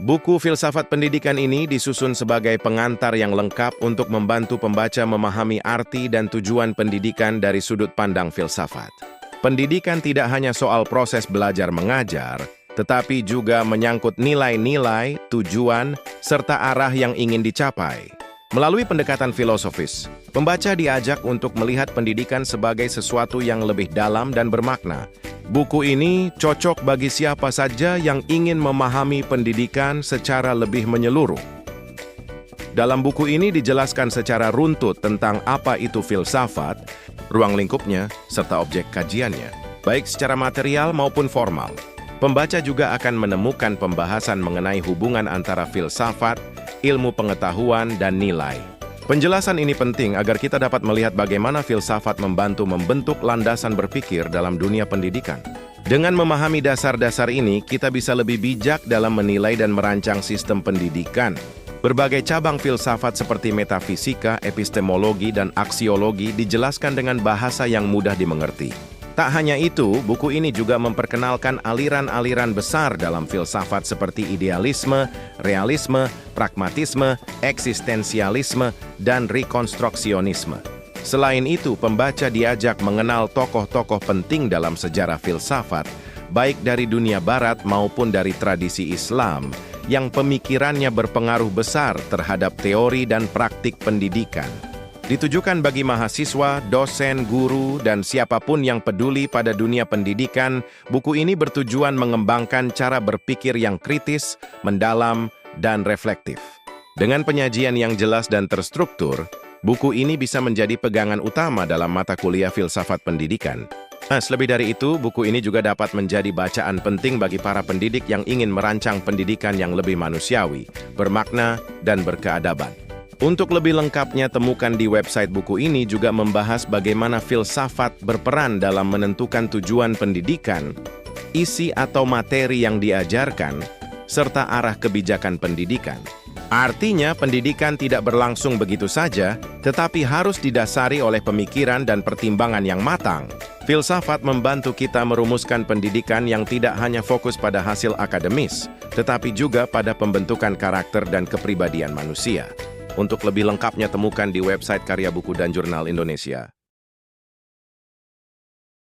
Buku filsafat pendidikan ini disusun sebagai pengantar yang lengkap untuk membantu pembaca memahami arti dan tujuan pendidikan dari sudut pandang filsafat. Pendidikan tidak hanya soal proses belajar mengajar, tetapi juga menyangkut nilai-nilai, tujuan, serta arah yang ingin dicapai. Melalui pendekatan filosofis, pembaca diajak untuk melihat pendidikan sebagai sesuatu yang lebih dalam dan bermakna. Buku ini cocok bagi siapa saja yang ingin memahami pendidikan secara lebih menyeluruh. Dalam buku ini dijelaskan secara runtut tentang apa itu filsafat, ruang lingkupnya, serta objek kajiannya, baik secara material maupun formal. Pembaca juga akan menemukan pembahasan mengenai hubungan antara filsafat, ilmu pengetahuan, dan nilai. Penjelasan ini penting agar kita dapat melihat bagaimana filsafat membantu membentuk landasan berpikir dalam dunia pendidikan. Dengan memahami dasar-dasar ini, kita bisa lebih bijak dalam menilai dan merancang sistem pendidikan. Berbagai cabang filsafat seperti metafisika, epistemologi, dan aksiologi dijelaskan dengan bahasa yang mudah dimengerti. Tak hanya itu, buku ini juga memperkenalkan aliran-aliran besar dalam filsafat seperti idealisme, realisme, pragmatisme, eksistensialisme, dan rekonstruksionisme. Selain itu, pembaca diajak mengenal tokoh-tokoh penting dalam sejarah filsafat, baik dari dunia barat maupun dari tradisi Islam, yang pemikirannya berpengaruh besar terhadap teori dan praktik pendidikan. Ditujukan bagi mahasiswa, dosen, guru, dan siapapun yang peduli pada dunia pendidikan, buku ini bertujuan mengembangkan cara berpikir yang kritis, mendalam, dan reflektif. Dengan penyajian yang jelas dan terstruktur, buku ini bisa menjadi pegangan utama dalam mata kuliah filsafat pendidikan. Lebih dari itu, buku ini juga dapat menjadi bacaan penting bagi para pendidik yang ingin merancang pendidikan yang lebih manusiawi, bermakna, dan berkeadaban. Untuk lebih lengkapnya, temukan di website buku ini juga membahas bagaimana filsafat berperan dalam menentukan tujuan pendidikan, isi atau materi yang diajarkan, serta arah kebijakan pendidikan. Artinya, pendidikan tidak berlangsung begitu saja, tetapi harus didasari oleh pemikiran dan pertimbangan yang matang. Filsafat membantu kita merumuskan pendidikan yang tidak hanya fokus pada hasil akademis, tetapi juga pada pembentukan karakter dan kepribadian manusia. Untuk lebih lengkapnya temukan di website Karya Buku dan Jurnal Indonesia.